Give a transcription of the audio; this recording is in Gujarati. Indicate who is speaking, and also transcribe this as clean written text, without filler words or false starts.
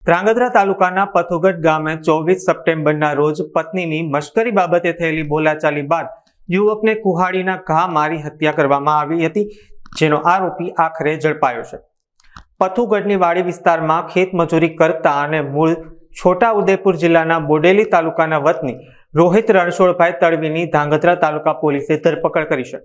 Speaker 1: ધ્રાંગધ્રા તાલુકાના પથુગઢ ગામે 24 સપ્ટેમ્બરના રોજ પત્નીની મશ્કરી બાબતે થયેલી બોલાચાલી બાદ યુવકને કુહાડીના ઘા મારી હત્યા કરવામાં આવી હતી, જેનો આરોપી આખરે ઝડપાયો છે। પથુગઢની વાડી વિસ્તારમાં ખેતમજૂરી કરતા અને મૂળ છોટા ઉદેપુર જિલ્લાના બોડેલી તાલુકાના વતની રોહિત રણછોડભાઈ તડવીની ધ્રાંગધ્રા તાલુકા પોલીસે ધરપકડ કરી છે।